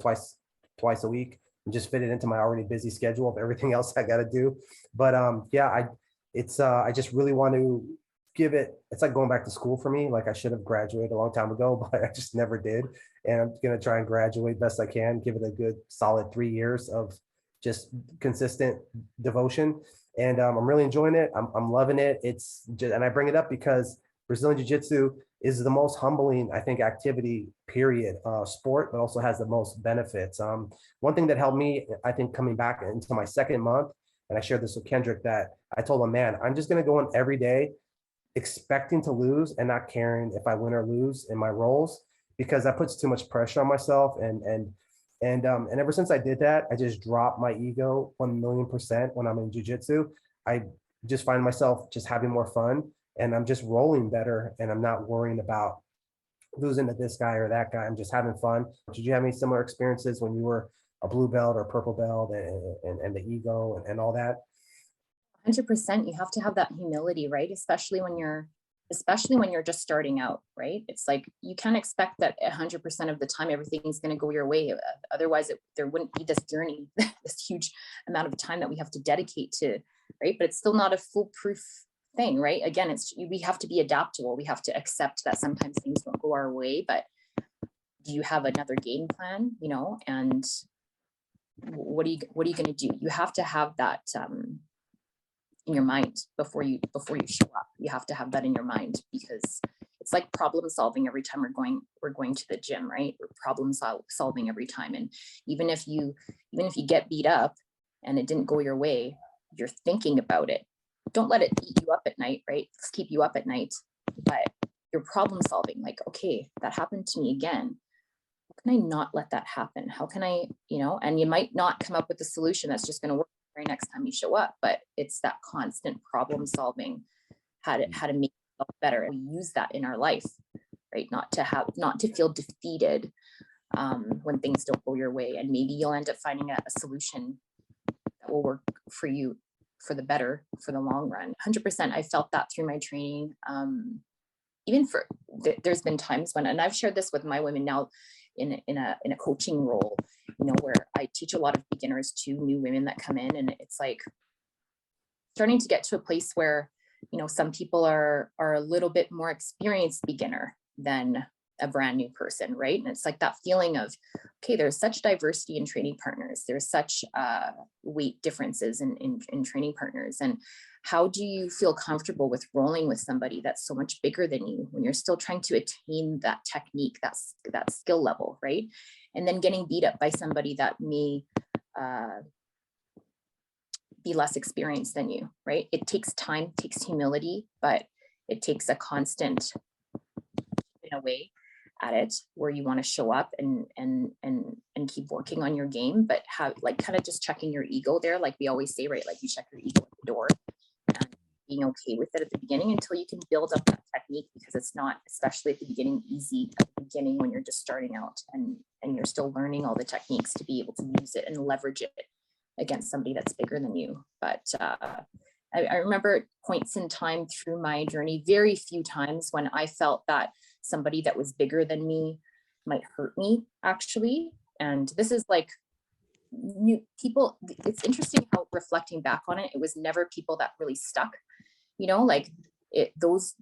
[SPEAKER 2] twice a week, and just fit it into my already busy schedule of everything else I got to do. But yeah, I just really want to give it, it's like going back to school for me. Like I should have graduated a long time ago, but I just never did. And I'm going to try and graduate best I can, give it a good solid 3 years of just consistent devotion. And I'm really enjoying it. I'm loving it. It's just, and I bring it up because Brazilian Jiu-Jitsu is the most humbling, I think, activity, period, sport, but also has the most benefits. One thing that helped me, I think, coming back into my second month, and I shared this with Kendrick, that I told him, man, I'm just going to go in every day expecting to lose and not caring if I win or lose in my roles, because that puts too much pressure on myself. And ever since I did that, I just dropped my ego 1,000,000% when I'm in jiu-jitsu. I just find myself just having more fun, and I'm just rolling better, and I'm not worrying about losing to this guy or that guy. I'm just having fun. Did you have any similar experiences when you were a blue belt or purple belt, and the ego and all that?
[SPEAKER 3] 100%. You have to have that humility, right? Especially when you're just starting out, right? It's like you can't expect that 100% of the time everything's going to go your way. Otherwise, there wouldn't be this journey, this huge amount of time that we have to dedicate to, right? But it's still not a foolproof thing, right? Again, we have to be adaptable. We have to accept that sometimes things don't go our way, but do you have another game plan, and what are you going to do? You have to have that in your mind before you show up. You have to have that in your mind, because it's like problem solving every time we're going to the gym, right? We're problem solving every time. And even if you get beat up and it didn't go your way, you're thinking about it. Don't let it eat you up at night, right? Let's keep you up at night, but you're problem solving, like, okay, that happened to me again. How can I not let that happen? How can I, and you might not come up with a solution that's just going to work the very next time you show up, but it's that constant problem solving, how to make yourself better. And we use that in our life, right? Not to feel defeated when things don't go your way. And maybe you'll end up finding a solution that will work for you for the better, for the long run. 100%. I felt that through my training. There's been times when, and I've shared this with my women now in a coaching role, where I teach a lot of beginners to new women that come in, and it's like starting to get to a place where, some people are a little bit more experienced beginner than a brand new person, right? And it's like that feeling of, okay, there's such diversity in training partners. There's such weight differences in training partners. And how do you feel comfortable with rolling with somebody that's so much bigger than you when you're still trying to attain that technique, that skill level, right? And then getting beat up by somebody that may be less experienced than you, right? It takes time, takes humility, but it takes a constant, in a way, at it, where you want to show up and keep working on your game, but have kind of just checking your ego there, like we always say, right? Like you check your ego at the door, and being okay with it at the beginning until you can build up that technique, because it's not, especially at the beginning, easy at the beginning when you're just starting out and you're still learning all the techniques to be able to use it and leverage it against somebody that's bigger than you. But I remember points in time through my journey, very few times when I felt that somebody that was bigger than me might hurt me, actually. And this is like new people. It's interesting how, reflecting back on it, it was never people that really stuck, those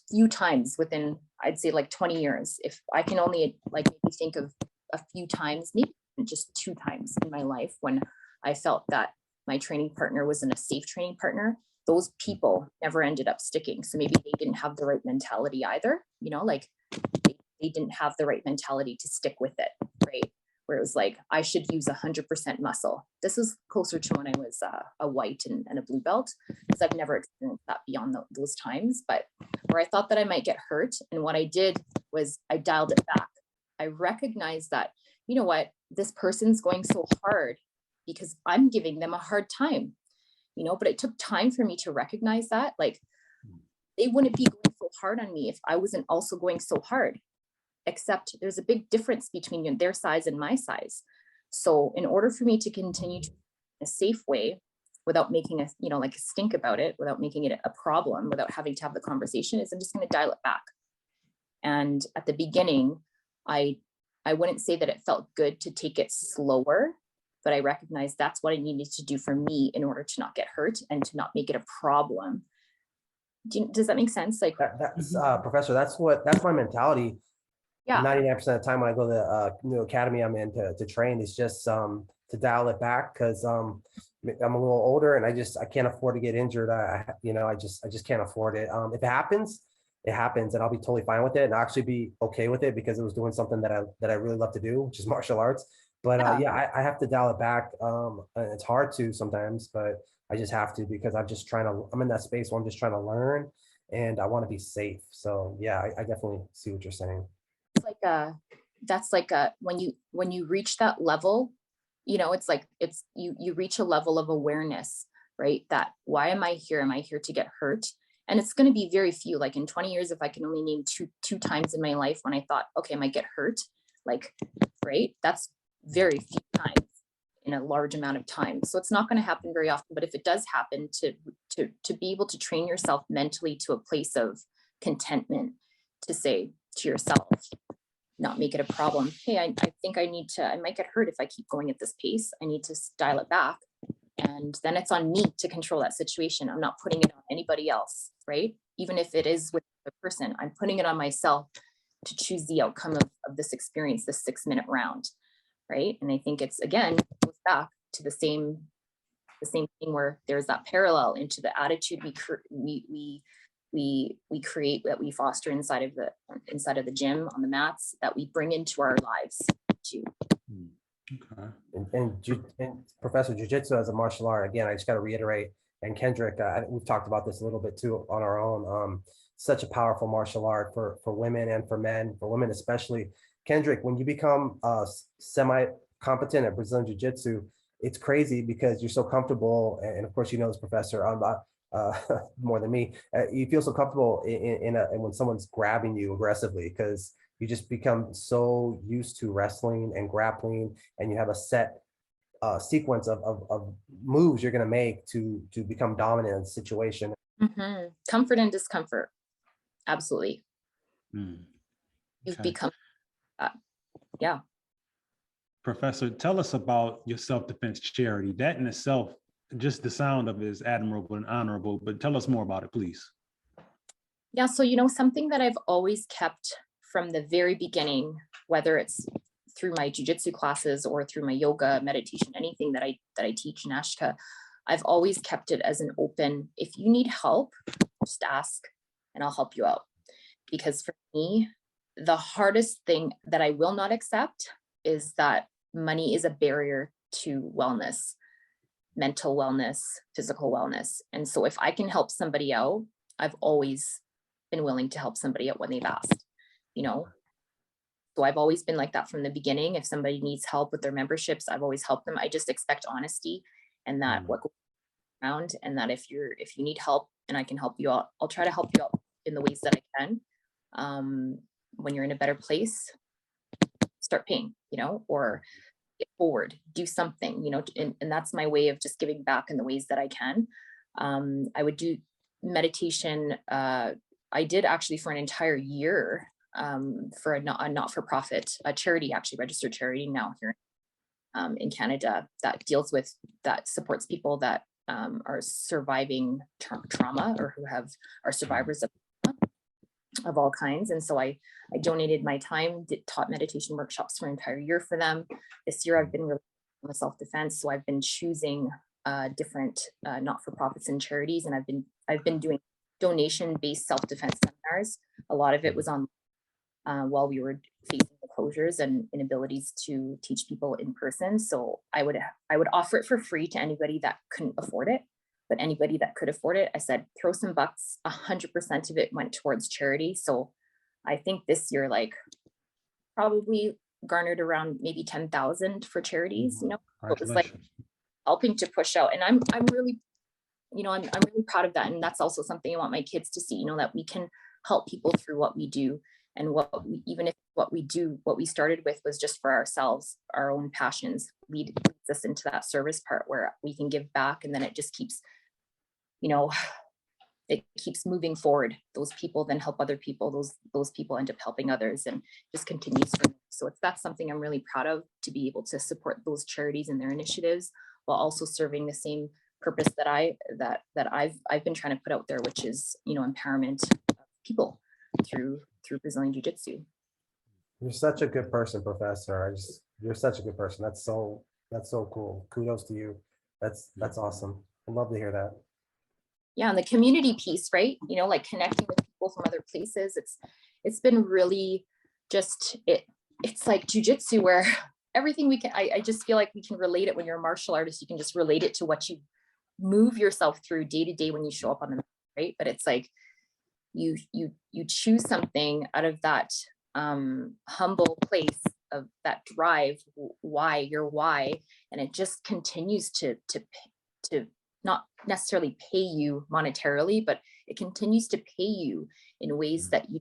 [SPEAKER 3] few times within, I'd say, like 20 years. If I can only maybe think of a few times, maybe just 2 times in my life when I felt that my training partner wasn't a safe training partner, those people never ended up sticking. So maybe they didn't have the right mentality either, they didn't have the right mentality to stick with it, right? Where it was like, I should use 100% muscle. This is closer to when I was a white and a blue belt, because I've never experienced that beyond those times, but where I thought that I might get hurt. And what I did was I dialed it back. I recognized that, this person's going so hard because I'm giving them a hard time, but it took time for me to recognize that, like, they wouldn't be going so hard on me if I wasn't also going so hard, except there's a big difference between their size and my size. So in order for me to continue to, in a safe way, without making a stink about it, without making it a problem, without having to have the conversation, is I'm just going to dial it back. And at the beginning, I wouldn't say that it felt good to take it slower, but I recognized that's what I needed to do for me in order to not get hurt and to not make it a problem. Does that make sense? Like,
[SPEAKER 2] That's Professor, that's my mentality.
[SPEAKER 3] yeah,
[SPEAKER 2] 99% of the time when I go to the new academy I'm in to train, is just to dial it back, because I'm a little older and I can't afford to get injured. I just can't afford it. If it happens, it happens, and I'll be totally fine with it, and I'll actually be okay with it, because it was doing something that I really love to do, which is martial arts. But
[SPEAKER 3] yeah.
[SPEAKER 2] yeah, I have to dial it back. And it's hard to sometimes, but I just have to, because I'm in that space where I'm just trying to learn, and I want to be safe. So yeah, I definitely see what you're saying.
[SPEAKER 3] It's like that's like when you reach that level, it's like you reach a level of awareness, right? That why am I here? Am I here to get hurt? And it's going to be very few. Like in 20 years, if I can only name two times in my life when I thought, okay, I might get hurt, like, right? That's very few times in a large amount of time. So it's not going to happen very often. But if it does happen, to be able to train yourself mentally to a place of contentment, to say to yourself, not make it a problem. Hey, I think I might get hurt if I keep going at this pace. I need to dial it back. And then it's on me to control that situation. I'm not putting it on anybody else, right? Even if it is with the person, I'm putting it on myself to choose the outcome of this experience, this 6-minute round, right? And I think it's, again, goes back to the same thing, where there's that parallel into the attitude we create, that we foster inside of the gym on the mats, that we bring into our lives too.
[SPEAKER 2] Okay. And Professor, Jiu-Jitsu as a martial art, again, I just got to reiterate, and Kendrick, we've talked about this a little bit too on our own. Such a powerful martial art for women and for men, for women especially. Kendrick, when you become semi-competent at Brazilian Jiu-Jitsu, it's crazy, because you're so comfortable, and of course you know this, Professor, more than me. You feel so comfortable in when someone's grabbing you aggressively, because you just become so used to wrestling and grappling, and you have a set sequence of moves you're going to make to become dominant in the situation.
[SPEAKER 3] Mm-hmm. Comfort and discomfort. Absolutely.
[SPEAKER 1] Okay.
[SPEAKER 3] You've become, yeah.
[SPEAKER 1] Professor, tell us about your self-defense charity. That in itself, just the sound of it is admirable and honorable, but tell us more about it, please.
[SPEAKER 3] Yeah, so something that I've always kept from the very beginning, whether it's through my jiu-jitsu classes or through my yoga, meditation, anything that I teach, Gymnastica, I've always kept it as an open, if you need help, just ask and I'll help you out. Because for me, the hardest thing that I will not accept is that money is a barrier to wellness, mental wellness, physical wellness. And so if I can help somebody out, I've always been willing to help somebody out when they've asked, So I've always been like that from the beginning. If somebody needs help with their memberships, I've always helped them. I just expect honesty, and that what goes around, and that if you need help and I can help you out, I'll try to help you out in the ways that I can. When you're in a better place, start paying, or get forward, do something, and that's my way of just giving back in the ways that I can. I would do meditation. I did actually for an entire year for a not-for-profit, a charity, actually registered charity now here in Canada, that supports people that are surviving trauma, or who are survivors of all kinds. And so I donated my time, taught meditation workshops for an entire year for them. This year I've been really on the self-defense, so I've been choosing different not-for-profits and charities, and I've been doing donation-based self-defense seminars. A lot of it was on while we were facing the closures and inabilities to teach people in person. So I would offer it for free to anybody that couldn't afford it, but anybody that could afford it, I said, throw some bucks. 100% of it went towards charity. So I think this year, probably garnered around maybe 10,000 for charities, So it was helping to push out. And I'm really, I'm really proud of that. And that's also something I want my kids to see, that we can help people through what we do. And even if what we started with was just for ourselves, our own passions leads us into that service part where we can give back, and then it just keeps, it keeps moving forward. Those people then help other people. Those people end up helping others, and just continues from there. So that's something I'm really proud of, to be able to support those charities and their initiatives while also serving the same purpose that I've been trying to put out there, which is, you know, empowerment of people through Brazilian Jiu-Jitsu.
[SPEAKER 2] You're such a good person, Professor. You're such a good person. That's so cool. Kudos to you. That's awesome. I'd love to hear that.
[SPEAKER 3] Yeah, and the community piece, right? You know, like connecting with people from other places. It's been really just it's like jiu-jitsu where everything we can, I just feel like we can relate it when you're a martial artist. You can just relate it to what you move yourself through day to day when you show up on the mat, right? But it's like you choose something out of that humble place of that drive, why, and it just continues to not necessarily pay you monetarily, but it continues to pay you in ways that you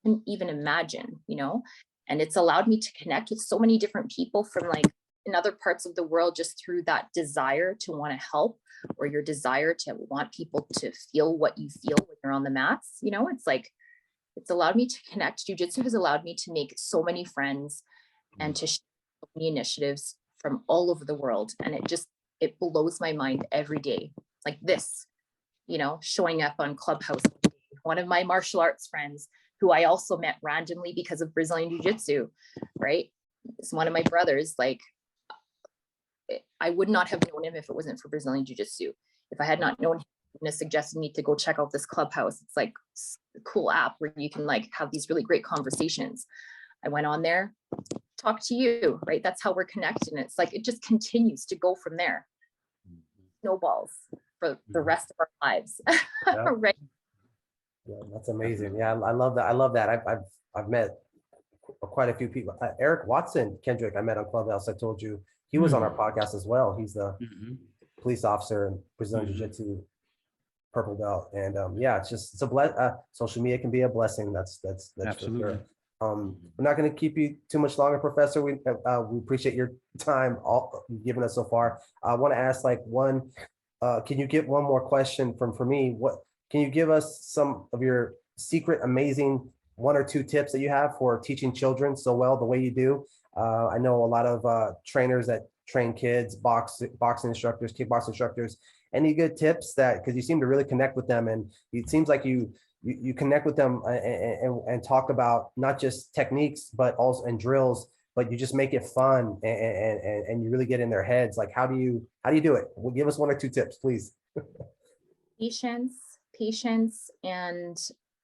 [SPEAKER 3] couldn't even imagine, you know. And it's allowed me to connect with so many different people from like in other parts of the world, just through that desire to want to help, or your desire to want people to feel what you feel when you're on the mats. You know, it's like, it's allowed me to connect. Jiu-Jitsu has allowed me to make so many friends and to share so many initiatives from all over the world. And it blows my mind every day. Like this, you know, showing up on Clubhouse. One of my martial arts friends, who I also met randomly because of Brazilian Jiu-Jitsu, right? It's one of my brothers. Like, I would not have known him if it wasn't for Brazilian Jiu-Jitsu. If I had not known him, he suggested me to go check out this Clubhouse. It's like a cool app where you can like have these really great conversations. I went on there, talk to you, right? That's how we're connected. And it's like, it just continues to go from there. Snowballs for the rest of our lives.
[SPEAKER 2] Yeah.
[SPEAKER 3] Right.
[SPEAKER 2] Yeah, that's amazing. Yeah, I love that. I love that. I've met quite a few people. Eric Watson Kendrick, I met on Clubhouse. I told you he was on our podcast as well. He's the police officer in Brazilian Jiu-Jitsu purple belt. And yeah, it's a social media can be a blessing. That's
[SPEAKER 1] Absolutely.
[SPEAKER 2] for sure. We're not going to keep you too much longer, Professor. We appreciate your time all you've given us so far. I want to ask like one. Can you get one more question for me? What can you give us some of your secret, amazing 1 or 2 tips that you have for teaching children so well the way you do? I know a lot of trainers that train kids, boxing instructors, kickboxing instructors. Any good tips because you seem to really connect with them, and it seems like you connect with them and talk about not just techniques but also and drills, but you just make it fun and you really get in their heads. Like how do you do it? Well, give us 1 or 2 tips, please.
[SPEAKER 3] Patience, and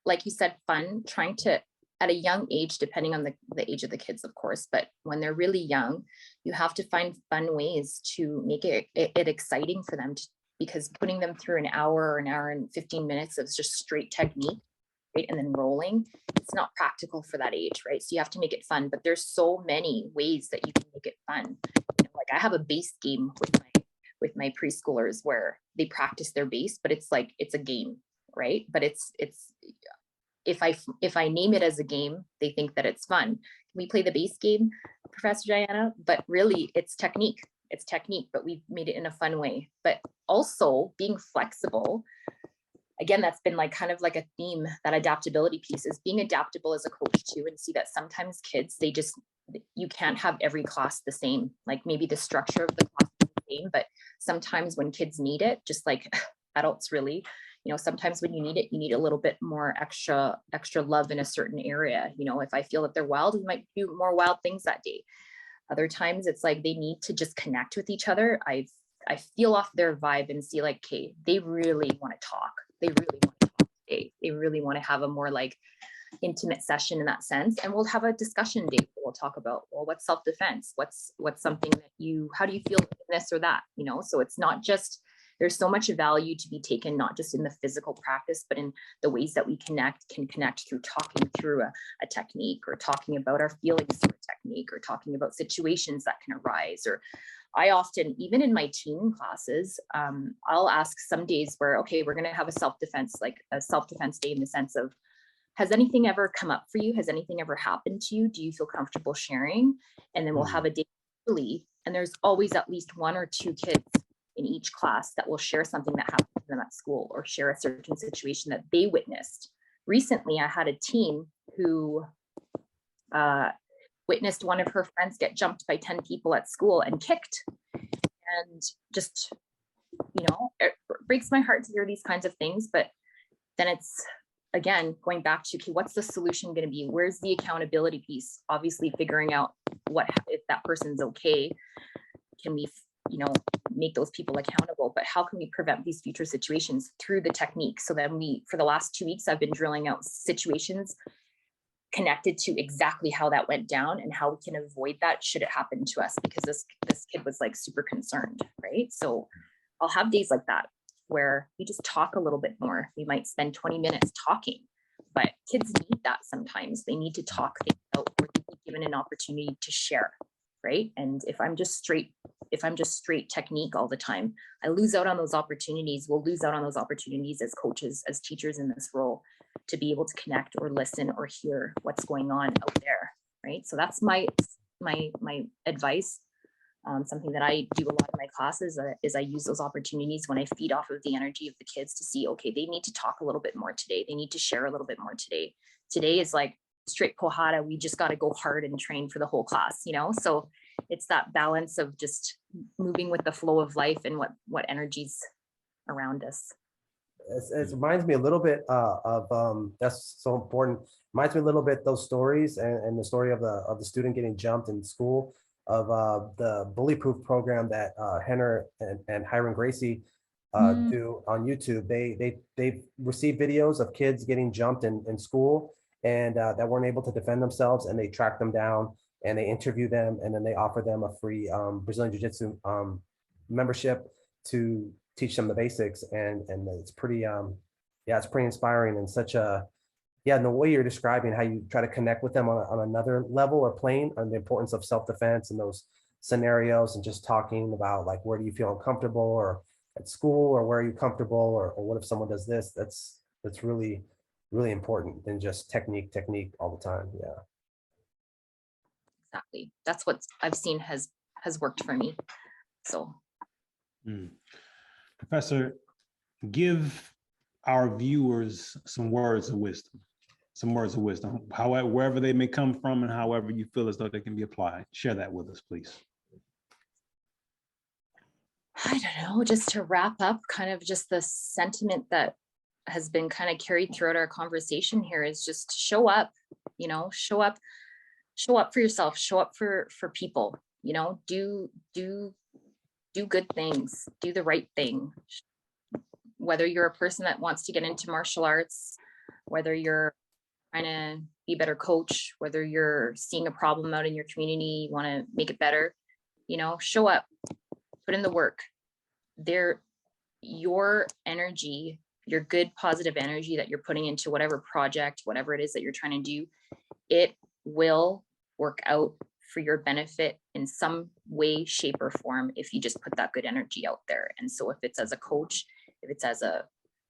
[SPEAKER 3] like you said, fun. Trying to, at a young age, depending on the age of the kids, of course, but when they're really young, you have to find fun ways to make it exciting for them, because putting them through an hour and 15 minutes of just straight technique, right, and then rolling, it's not practical for that age, right? So you have to make it fun, but there's so many ways that you can make it fun. You know, like I have a base game with my preschoolers where they practice their base, but it's like, it's a game, right? But it's if I name it as a game, they think that it's fun. Can we play the base game, Professor Diana? But really it's technique, but we've made it in a fun way. But also being flexible. Again, that's been like kind of like a theme, that adaptability piece, is being adaptable as a coach too, and see that sometimes kids, you can't have every class the same. Like maybe the structure of the class is the same, but sometimes when kids need it, just like adults really, you know, sometimes when you need a little bit more extra love in a certain area. You know, if I feel that they're wild, we might do more wild things that day. Other times it's like they need to just connect with each other. I feel off their vibe and see like, okay, they really want to talk. They really want to have a more like intimate session in that sense. And we'll have a discussion day where we'll talk about, well, what's self-defense? What's something that how do you feel in this or that? You know, so it's not just, there's so much value to be taken, not just in the physical practice, but in the ways that we can connect through talking through a technique, or talking about our feelings through a technique, or talking about situations that can arise. Or I often, even in my teen classes, I'll ask some days where, okay, we're going to have a self-defense day, in the sense of, has anything ever come up for you? Has anything ever happened to you? Do you feel comfortable sharing? And then we'll have a day, and there's always at least 1 or 2 kids in each class that will share something that happened to them at school, or share a certain situation that they witnessed. Recently, I had a teen who witnessed one of her friends get jumped by 10 people at school and kicked, and just, you know, it breaks my heart to hear these kinds of things, but then it's, again, going back to, okay, what's the solution going to be? Where's the accountability piece? Obviously figuring out if that person's okay, can we, you know, make those people accountable, but how can we prevent these future situations through the technique? So then for the last 2 weeks, I've been drilling out situations connected to exactly how that went down and how we can avoid that should it happen to us, because this kid was like super concerned, right? So I'll have days like that where we just talk a little bit more. We might spend 20 minutes talking, but kids need that sometimes. They need to talk things out, or be given an opportunity to share, right? And if I'm just straight technique all the time, I lose out on those opportunities. We'll lose out on those opportunities as coaches, as teachers in this role, to be able to connect or listen or hear what's going on out there, right? So that's my advice. Something that I do a lot in my classes is I use those opportunities when I feed off of the energy of the kids to see, okay, they need to talk a little bit more today. They need to share a little bit more today. Today is like straight pohada. We just got to go hard and train for the whole class, you know? So it's that balance of just moving with the flow of life and what energies around us.
[SPEAKER 2] It reminds me a little bit of that's so important. Reminds me a little bit those stories and the story of the student getting jumped in school, of the bully proof program that Henner and Hiram Gracie do on YouTube. They receive videos of kids getting jumped in school and that weren't able to defend themselves, and they track them down and they interview them, and then they offer them a free Brazilian Jiu-Jitsu membership to teach them the basics. And it's pretty it's pretty inspiring, and such a and the way you're describing how you try to connect with them on another level or plane, on the importance of self-defense and those scenarios, and just talking about like, where do you feel uncomfortable, or at school, or where are you comfortable, or what if someone does this? That's really, really important than just technique all the time. Yeah.
[SPEAKER 3] Exactly. That's what I've seen has worked for me. So.
[SPEAKER 1] Professor, give our viewers some words of wisdom. However, wherever they may come from and however you feel as though they can be applied. Share that with us, please.
[SPEAKER 3] I don't know, just to wrap up kind of just the sentiment that has been kind of carried throughout our conversation here, is just show up, you know, show up for yourself, show up for people, you know, do good things, do the right thing. Whether you're a person that wants to get into martial arts, whether you're trying to be a better coach, whether you're seeing a problem out in your community, you want to make it better, you know, show up, put in the work. Your energy, your good positive energy that you're putting into whatever project, whatever it is that you're trying to do, it will work out for your benefit in some way, shape, or form if you just put that good energy out there. And so if it's as a coach, if it's as a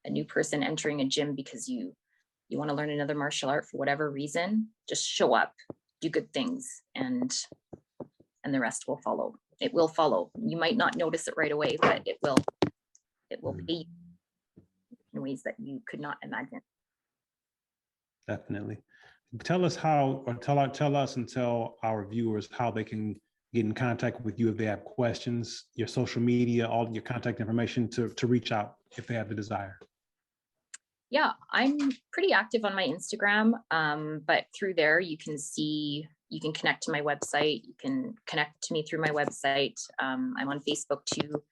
[SPEAKER 3] new person entering a gym because you want to learn another martial art for whatever reason, just show up, do good things, and the rest will follow. It will follow. You might not notice it right away, but it will pay you in ways that you could not imagine.
[SPEAKER 1] Definitely. Tell us how, or tell us and tell our viewers how they can get in contact with you if they have questions, your social media, all your contact information to reach out if they have the desire.
[SPEAKER 3] Yeah, I'm pretty active on my Instagram, but through there you can connect to my website. You can connect to me through my website. I'm on Facebook too.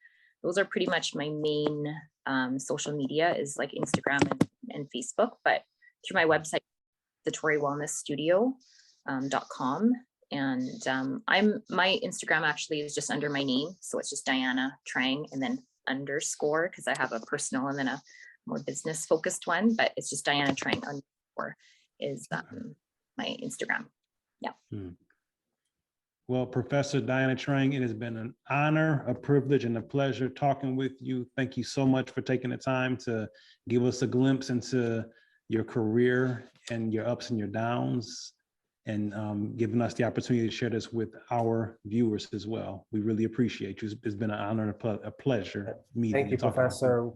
[SPEAKER 3] Those are pretty much my main social media, is like Instagram and Facebook, but through my website, thetorywellnessstudio.com. And my Instagram actually is just under my name. So it's just Diana Trang and then underscore, because I have a personal and then a more business focused one, but it's just Diana Trang underscore is my Instagram. Yeah.
[SPEAKER 1] Well, Professor Diana Trang, it has been an honor, a privilege, and a pleasure talking with you. Thank you so much for taking the time to give us a glimpse into your career and your ups and your downs, and giving us the opportunity to share this with our viewers as well. We really appreciate you. It's been an honor and a pleasure meeting.
[SPEAKER 2] Thank you, Professor.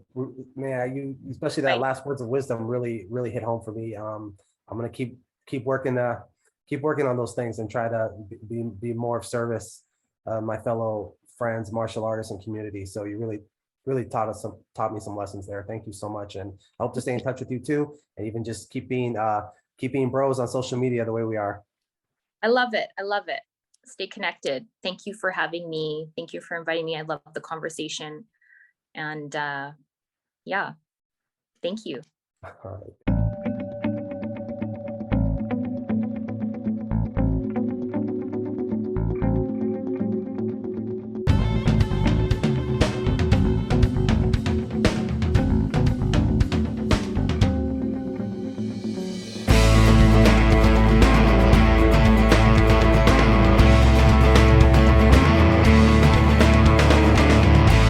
[SPEAKER 2] Man, you, especially that last words of wisdom, really hit home for me. I'm gonna keep working on those things and try to be more of service, my fellow friends, martial artists, and community. So you really really taught me some lessons there. Thank you so much. And I hope to stay in touch with you too. And even just keep being bros on social media the way we are.
[SPEAKER 3] I love it. I love it. Stay connected. Thank you for having me. Thank you for inviting me. I love the conversation. And yeah, thank you.
[SPEAKER 2] All right.